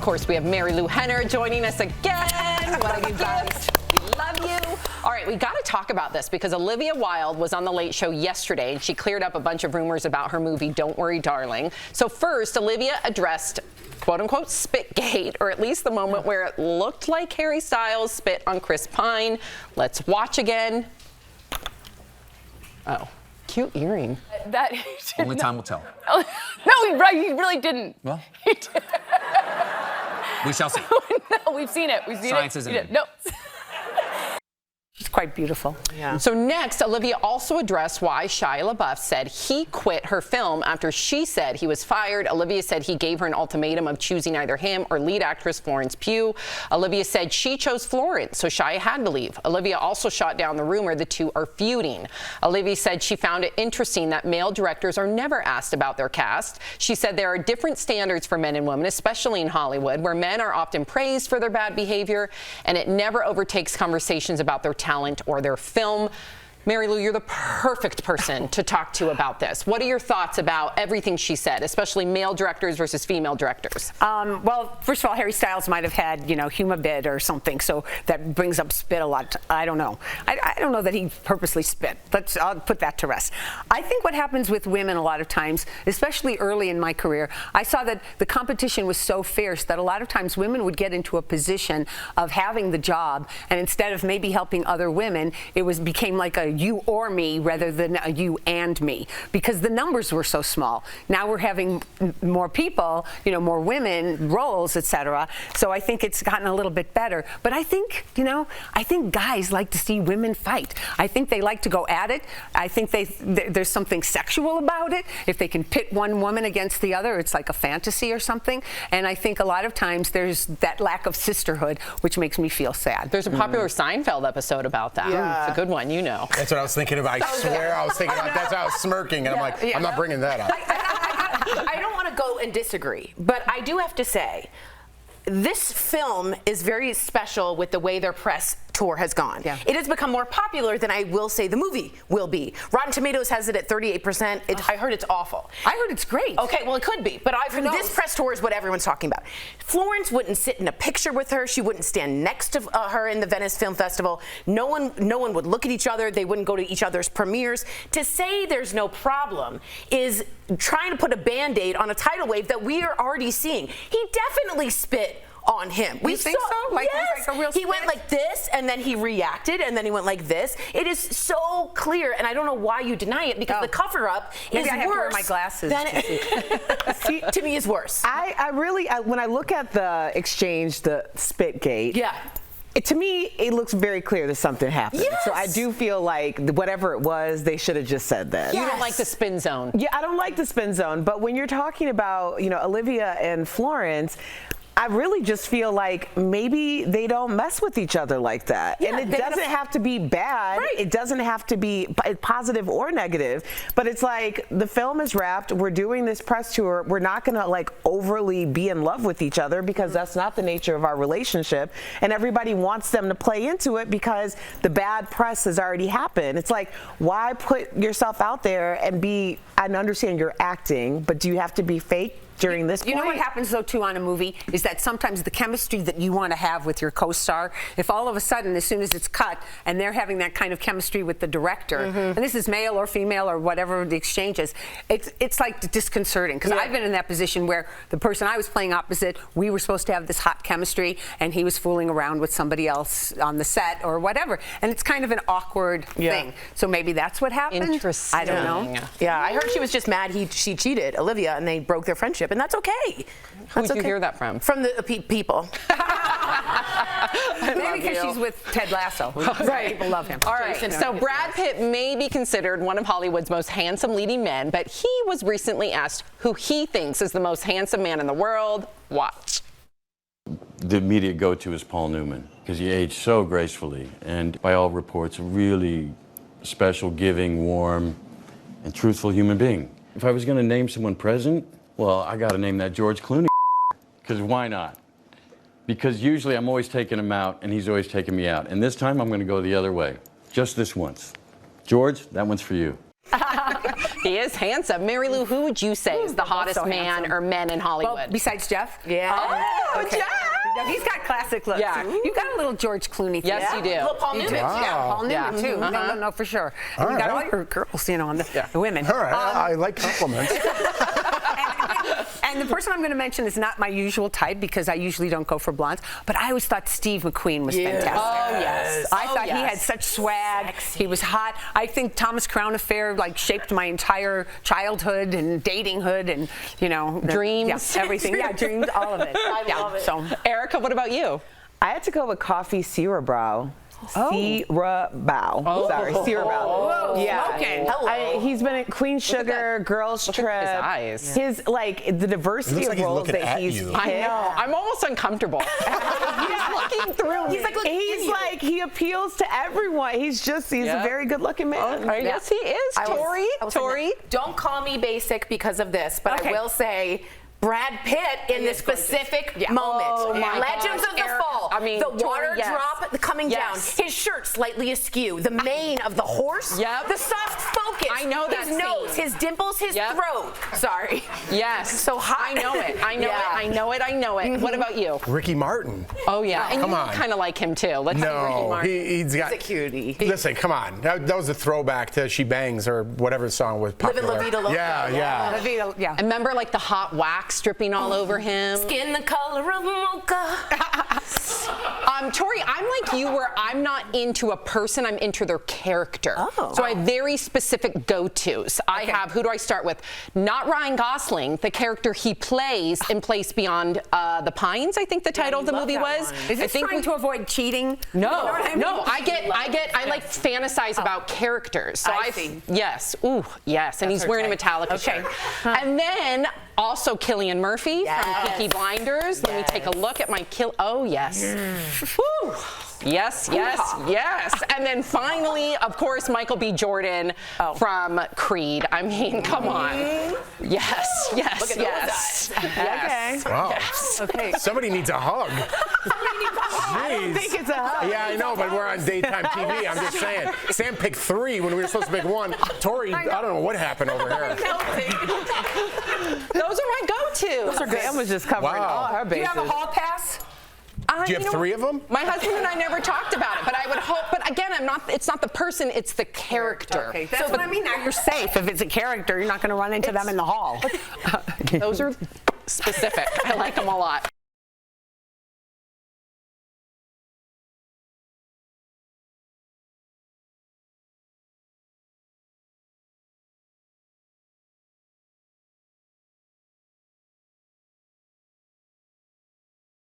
course, we have Mary Lou Henner joining us again. What a gift. We love you. All right, we got to talk about this because Olivia Wilde was on The Late Show yesterday, and she cleared up a bunch of rumors about her movie, Don't Worry, Darling. So first, Olivia addressed quote-unquote Spitgate, or at least the moment where it looked like Harry Styles spit on Chris Pine. Let's watch again. Oh, cute earring. That Only time will tell. No, he really didn't. Well, we shall see. No, we've seen it. We've seen Science it. isn't in. No. She's quite beautiful. Yeah. So next, Olivia also addressed why Shia LaBeouf said he quit her film after she said he was fired. Olivia said he gave her an ultimatum of choosing either him or lead actress Florence Pugh. Olivia said she chose Florence, so Shia had to leave. Olivia also shot down the rumor the two are feuding. Olivia said she found it interesting that male directors are never asked about their cast. She said there are different standards for men and women, especially in Hollywood, where men are often praised for their bad behavior, and it never overtakes conversations about their talent or their film. Mary Lou, you're the perfect person to talk to about this. What are your thoughts about everything she said, especially male directors versus female directors? Well, first of all, Harry Styles might have had, humabid or something, so that brings up spit a lot. I don't know. I don't know that he purposely spit. I'll put that to rest. I think what happens with women a lot of times, especially early in my career, I saw that the competition was so fierce that a lot of times women would get into a position of having the job, and instead of maybe helping other women, it became like a you or me rather than a you and me, because the numbers were so small. Now we're having more people, more women, roles, etc. So I think it's gotten a little bit better. But I think, I think guys like to see women fight. I think they like to go at it. I think there's something sexual about it. If they can pit one woman against the other, it's like a fantasy or something. And I think a lot of times there's that lack of sisterhood, which makes me feel sad. There's a popular Seinfeld episode about that. Yeah. It's a good one, That's what I was thinking about. I swear I was thinking about that's why I was smirking, and I'm like, I'm not bringing that up. I don't want to go and disagree, but I do have to say, this film is very special with the way their press tour has gone. Yeah. It has become more popular than I will say the movie will be. Rotten Tomatoes has it at 38%. I heard it's awful. I heard it's great. Okay, well, it could be, but this press tour is what everyone's talking about. Florence wouldn't sit in a picture with her. She wouldn't stand next to her in the Venice Film Festival. No one would look at each other. They wouldn't go to each other's premieres. To say there's no problem is trying to put a Band-Aid on a tidal wave that we are already seeing. He definitely spit on him. We think so? Like, yes. like a real he went like this, and then he reacted, and then he went like this. It is so clear, and I don't know why you deny it, because the cover-up is I have worse. to wear my glasses. To me, is worse. I really, when I look at the exchange, the Spitgate, to me, it looks very clear that something happened. Yes. So I do feel like whatever it was, they should have just said that. You don't like the spin zone. Yeah, I don't like the spin zone. But when you're talking about, Olivia and Florence, I really just feel like maybe they don't mess with each other like that. Yeah, and it doesn't have to be bad. Right. It doesn't have to be positive or negative. But it's like the film is wrapped. We're doing this press tour. We're not going to overly be in love with each other, because that's not the nature of our relationship. And everybody wants them to play into it because the bad press has already happened. It's like, why put yourself out there and be, I understand you're acting, but do you have to be fake during this point? You know what happens, though, too, on a movie is that sometimes the chemistry that you want to have with your co-star, if all of a sudden, as soon as it's cut, and they're having that kind of chemistry with the director, and this is male or female or whatever the exchange is, it's like disconcerting. Because I've been in that position where the person I was playing opposite, we were supposed to have this hot chemistry, and he was fooling around with somebody else on the set or whatever. And it's kind of an awkward thing. So maybe that's what happened. Interesting. I don't know. Yeah, I heard she was just mad she cheated, Olivia, and they broke their friendship. And that's okay. Who did you hear that from? From the people. Maybe because she's with Ted Lasso. Right. People love him. All right. So Brad Pitt may be considered one of Hollywood's most handsome leading men, but he was recently asked who he thinks is the most handsome man in the world. Watch. The immediate go-to is Paul Newman, because he aged so gracefully, and by all reports, a really special, giving, warm, and truthful human being. If I was going to name someone present, well, I got to name that George Clooney, because why not? Because usually I'm always taking him out, and he's always taking me out. And this time I'm going to go the other way, just this once. George, that one's for you. He is handsome. Mary Lou, who would you say is the hottest man or men in Hollywood? Well, besides Jeff? Yeah. Okay. Jack. No, he's got classic looks. Yeah. You got a little George Clooney. Yes, you do. Little Paul Newman. Yeah, Paul Newman Yeah. too. No, for sure. And you got all your girls, on the women. All right, I like compliments. And the person I'm going to mention is not my usual type because I usually don't go for blondes, but I always thought Steve McQueen was fantastic. Oh, yes. I thought he had such swag. He was hot. I think Thomas Crown Affair shaped my entire childhood and datinghood and Dreams. everything. Yeah, dreams, all of it. I love it. So, Erica, what about you? I had to go with Coffee Cerebral. Cerebral. Sorry, Cerebral. smoking. He's been at Queen Sugar, Girls Trip. his eyes. His the diversity It looks of like he's roles looking that at he's you. picked. I know. I'm almost uncomfortable. He's looking through me. He's like he appeals to everyone. He's a very good looking man. Yes, he is. Tori. Don't call me basic because of this, but I will say Brad Pitt in this specific moment. Oh, my Legends gosh, of the Eric, Fall. I mean, the Tori, water yes. drop coming Yes. down. His shirt slightly askew. The mane of the horse. Yep. The soft focus. I know that His nose, scene. his dimples, his Yep. throat. Sorry. Yes. So hot. I know it. I know it. What about you? Ricky Martin. Oh, yeah. And Come you on. kind of like him, too. Let's see Ricky No, Martin. he's got. He's a cutie. Listen, come on. That was a throwback to She Bangs or whatever song was Livin' popular. La Vida Loca. Yeah. And remember, the hot wax dripping all over him? Skin the color of mocha. Tori, I'm like you where I'm not into a person, I'm into their character. Oh. So I have very specific go-tos. I have, who do I start with? Not Ryan Gosling, the character he plays in Place Beyond the Pines, I think the title of the movie was. is this trying to avoid cheating? No, You know what I mean? no, I like fantasize about characters. So I see. Yes, ooh, yes, and he's wearing a Metallica shirt. And then also Cillian Murphy from Peaky Blinders. Let me take a look at my Oh, yes. Woo. Yes. And then finally, of course, Michael B. Jordan from Creed. I mean, come on. Yes. Look at those eyes. Yes. Wow. Okay. Somebody needs a hug. I don't think it's a hug. Yeah, I know, but we're on daytime TV. I'm just saying. Sam picked 3 when we were supposed to pick 1. Tori, I don't know what happened over here. Those are my go-tos. Sam was just covering all her Do you bases. have a hall pass? Do you have 3 of them? My husband and I never talked about it, but I would hope. But again, it's not the person; it's the character. Okay, that's what I mean. Now you're safe. If it's a character, you're not going to run into them in the hall. Those are specific. I like them a lot.